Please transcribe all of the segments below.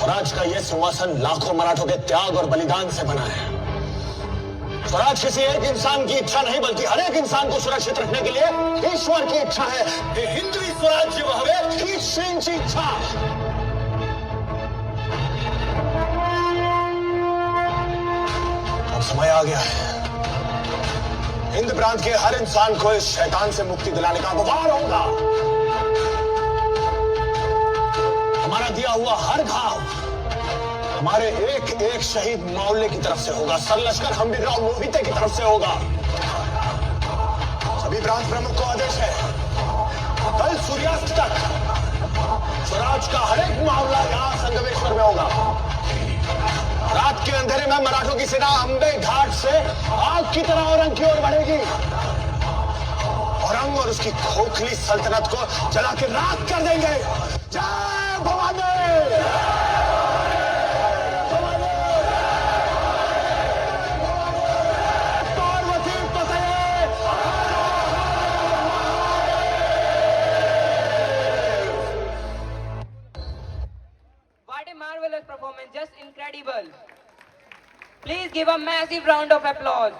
स्वराज का यह सिंहासन लाखों मराठों के त्याग और बलिदान से बना है। स्वराज किसी एक इंसान की इच्छा नहीं, बल्कि हर एक इंसान को सुरक्षित रखने के लिए ईश्वर की इच्छा है। हे हिंदवी स्वराज्य व्हावे ही श्रींची इच्छा। अब समय आ गया है, हिंद प्रांत के हर इंसान को इस शैतान से मुक्ति दिलाने का वार होगा। हमारा दिया हुआ हर घाव हमारे एक एक शहीद मौले की तरफ से होगा। सरलश्कर हम्बीरराव मोहिते की तरफ से होगा। सभी प्रांत प्रमुख को आदेश है, कल सूर्यास्त तक स्वराज का हर एक मामला यहां संगमेश्वर में होगा। रात के अंधेरे में मराठों की सेना अंबे घाट से आग की तरह औरंग की ओर बढ़ेगी। औरंग और उसकी खोखली सल्तनत को जला के राख कर देंगे। जय Bhavani. What a marvelous performance, just incredible. Please give a massive round of applause.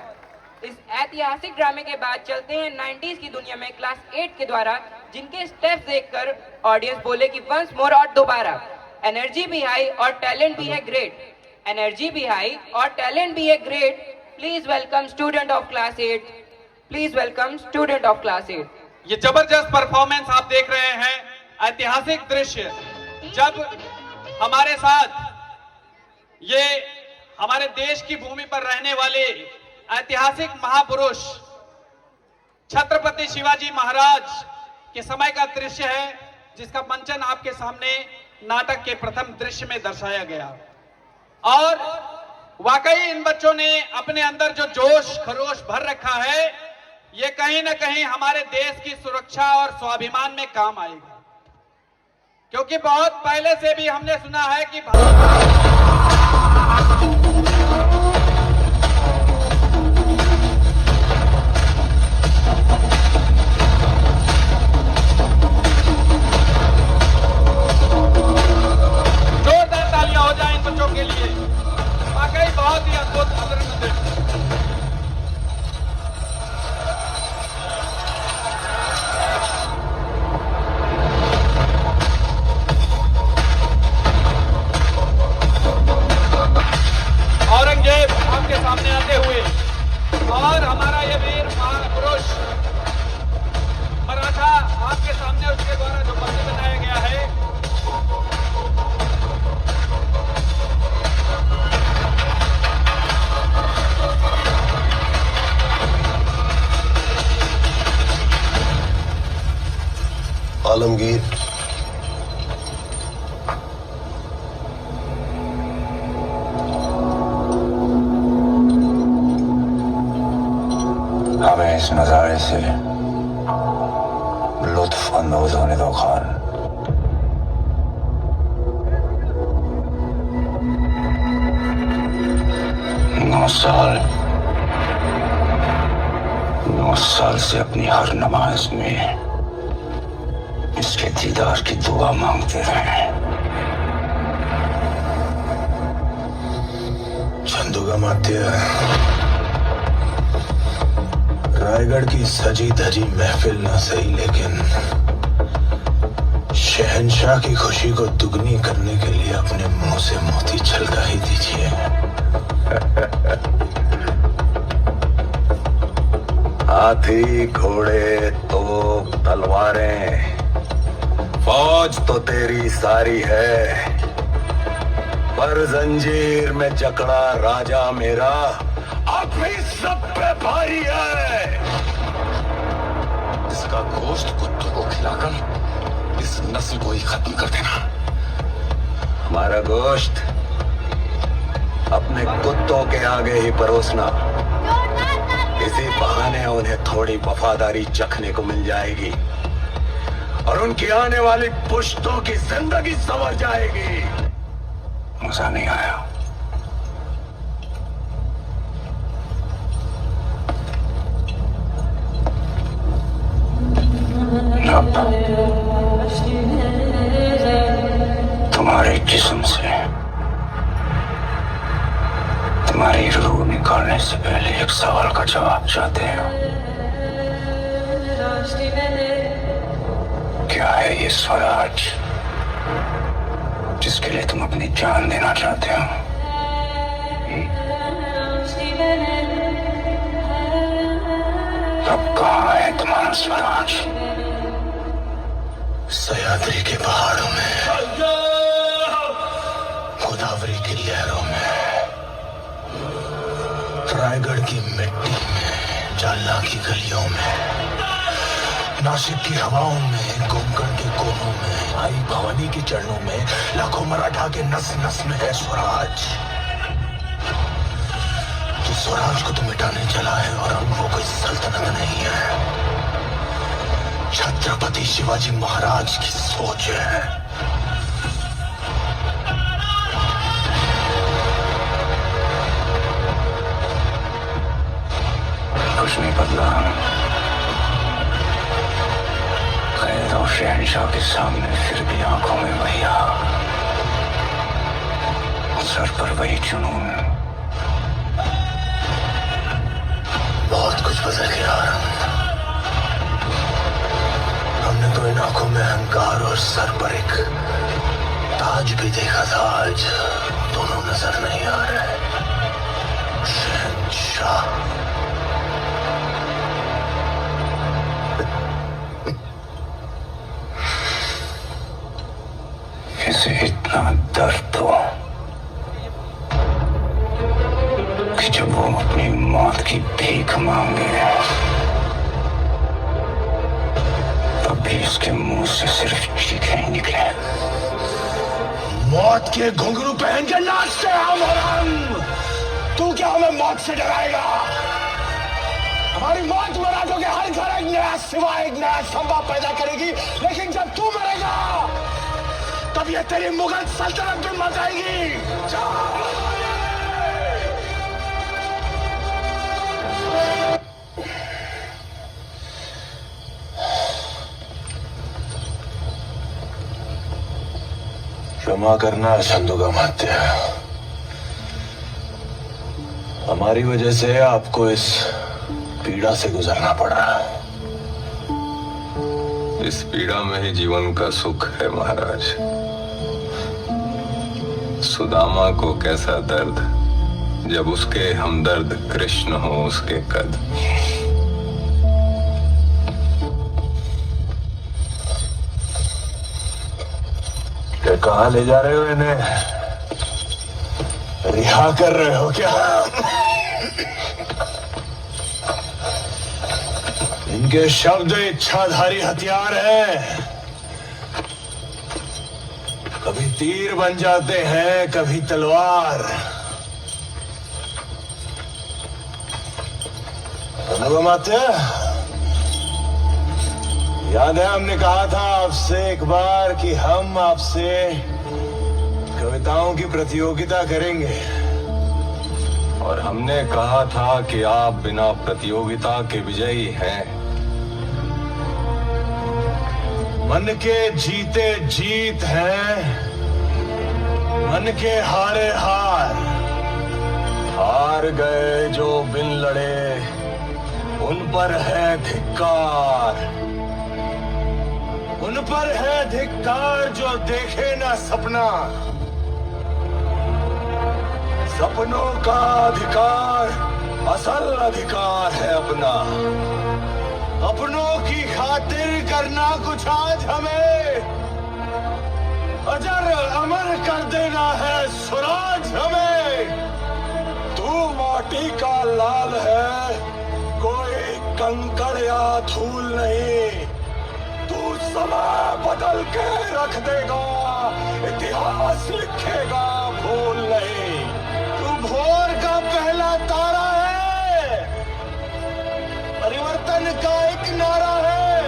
इस ऐतिहासिक ड्रामे के बाद चलते हैं 90s की दुनिया में क्लास 8 के द्वारा, जिनके स्टेप्स देखकर ऑडियंस बोले कि वंस मोर और दोबारा। एनर्जी भी हाई और टैलेंट भी है ग्रेट। एनर्जी भी हाई और टैलेंट भी है great. Please welcome student of class 8। Please welcome student of class 8। ये जबरदस्त परफॉर्मेंस आप देख रहे हैं, ऐतिहासिक दृश्य। जब हमारे साथ ये हमारे देश की भूमि पर रहने वाले ऐतिहासिक महापुरुष छत्रपति शिवाजी महाराज के समय का दृश्य है, जिसका मंचन आपके सामने नाटक के प्रथम दृश्य में दर्शाया गया। और वाकई इन बच्चों ने अपने अंदर जो जोश खरोश भर रखा है, ये कहीं ना कहीं हमारे देश की सुरक्षा और स्वाभिमान में काम आएगा। क्योंकि बहुत पहले से भी हमने सुना है कि जोरदार तालियां हो जाए इन बच्चों के लिए। वाकई बहुत ही अद्भुत अदृश्य। औरंगजेब आपके सामने आते हुए और हमारा ये वीर महापुरुष मराठा आपके सामने, उसके द्वारा जो मंदिर बनाया गया है। आलमगीर, हमें इस नजारे से लुत्फ अंदोज होने दो खान। 9 साल से अपनी हर नमाज में इसके दीदार की दुआ मांगते रहे। चंदुगामात्य, रायगढ़ की सजी धजी महफिल ना सही, लेकिन शहंशाह की खुशी को दुगनी करने के लिए अपने मुंह से मोती छलका ही दीजिए। हाथी, घोड़े, तोप, तलवारें, फौज तो तेरी सारी है, पर जंजीर में जकड़ा राजा मेरा अब भी सब पे भारी है। इसका गोश्त कुत्तों को खिलाकर इस नस्ल को ही खत्म कर देना। हमारा गोश्त अपने कुत्तों के आगे ही परोसना। इसी बहाने उन्हें थोड़ी वफादारी चखने को मिल जाएगी और उनकी आने वाली पुश्तों की जिंदगी संवर जाएगी। मजा नहीं आया? तुम्हारे जिस्म से तुम्हारी रूह निकालने से पहले एक सवाल का जवाब चाहते हैं। क्या है ये स्वराज जिसके लिए तुम अपनी जान देना चाहते हो? अब कहाँ है तुम्हारा स्वराज? सह्याद्री के पहाड़ों में, गोदावरी की लहरों में, रायगढ़ की मिट्टी में, जालना की गलियों में, नासिक की हवाओं में, कोंकण के कोनों में, आई भवानी के चरणों में, लाखों मराठा के नस नस में है स्वराज। तो स्वराज को तो मिटाने चला है, और अब वो कोई सल्तनत नहीं है, छत्रपति शिवाजी महाराज की सोच है। कुछ नहीं बदला। खैर और शहंशाह के सामने फिर भी आंखों में वही आग, सर पर वही जुनून। बहुत कुछ बदल गया आनंद। हमने तो इन आंखों में अहंकार और सर पर एक ताज भी देखा था, आज दोनों नजर नहीं आ रहे। शहंशाह इसे इतना दर्द हो कि जब वो अपनी मौत की भीख मांगे तब भी उसके मुंह से सिर्फ चीखें ही निकले। मौत के घुंघरू पहन के नाचते हम, और हम तू क्या हमें मौत से डराएगा? हमारी मौत मराठों के हर घर एक नया सिवा, एक नया संभव पैदा करेगी, लेकिन जब तू मरेगा तब ये तेरी मुगल सल्तनत भी मर जाएगी। क्षमा करना छंदोगामात्य, हमारी वजह से आपको इस पीड़ा से गुजरना पड़ रहा है। इस पीड़ा में ही जीवन का सुख है महाराज। सुदामा को कैसा दर्द जब उसके हमदर्द कृष्ण हो उसके कद। कहाँ ले जा रहे हो इन्हें? रिहा कर रहे हो क्या? इनके शब्द इच्छाधारी हथियार हैं, कभी तीर बन जाते हैं, कभी तलवार। अनुगमात्य, याद है हमने कहा था आपसे एक बार कि हम आपसे कविताओं की प्रतियोगिता करेंगे, और हमने कहा था कि आप बिना प्रतियोगिता के विजयी हैं। मन के जीते जीत हैं, मन के हारे हार। हार गए जो बिन लड़े उन पर है धिक्कार। उन पर है धिक्कार जो देखे ना सपना। सपनों का अधिकार असल अधिकार है अपना। अपनों की खातिर करना कुछ आज हमें, अजर अमर कर देना है स्वराज हमें। तू माटी का लाल है, कोई कंकड़ या धूल नहीं। तू समय बदल के रख देगा, इतिहास लिखेगा भूल नहीं। तू भोर का पहला तारा है, परिवर्तन का एक नारा है।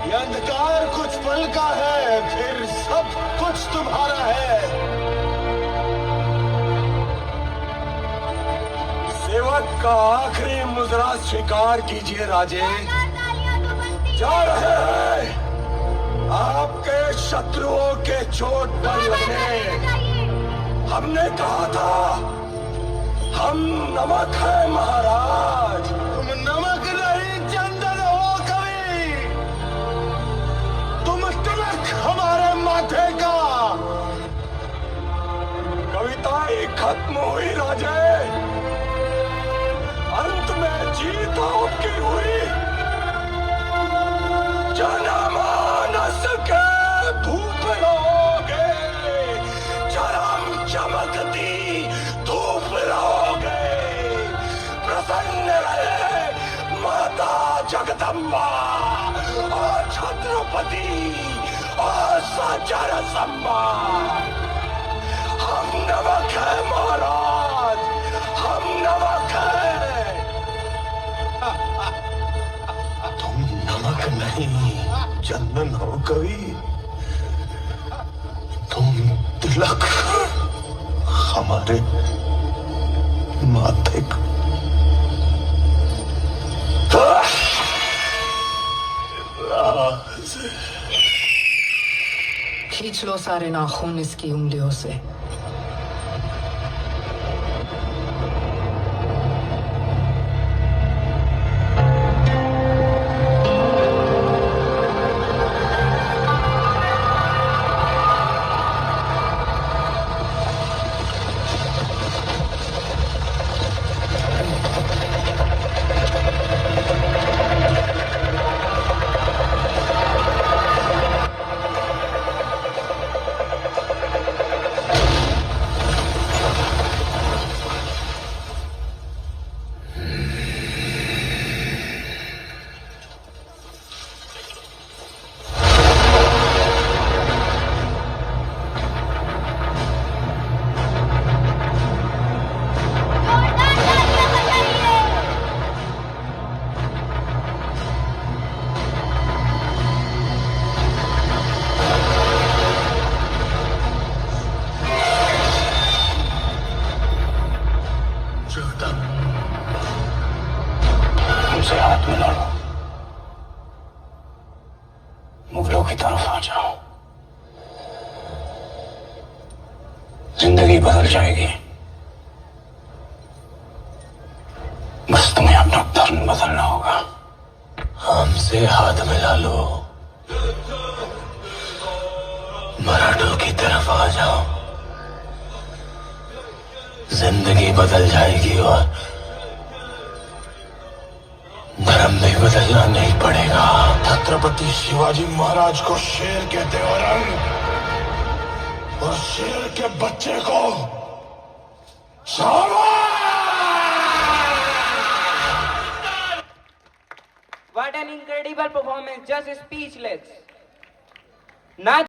ये अंधकार कुछ पल का है, फिर सब कुछ तुम्हारा है। सेवक का आखिरी मुद्रा स्वीकार कीजिए राजे। जा रहे हैं आपके शत्रुओं के चोट पर लगने। हमने कहा था हम नमक है महाराज। तुम नमक नहीं चंदन हो कवि, तुम तिलक हमारे माथे का। कविताएं खत्म हुई राजे, अंत में जीत आपकी हुई। जनमानस के धूप रहोगे, चरम चमकती धूप रहोगे। प्रसन्न रहे माता जगदम्बा और छत्रपति और सचर सम्मा। हम नमक है महाराज, हम नमक है। तुम नमक नहीं चंदन हो कवि, तुम तिलक हमारे माथे का। खींच लो सारे नाखून इसकी उंगलियों से। हमसे हाथ मिला लो, मुगलों की तरफ आ जाओ। जिंदगी बदल जाएगी, बस तुम्हें अपना धर्म बदलना होगा। हमसे हाथ मिला लो, मराठों की तरफ आ जाओ। जिंदगी बदल जाएगी और धर्म भी बदलना नहीं पड़ेगा। छत्रपति शिवाजी महाराज को शेर कहते हो रंग, और शेर के बच्चे को What an incredible performance, just speechless. Now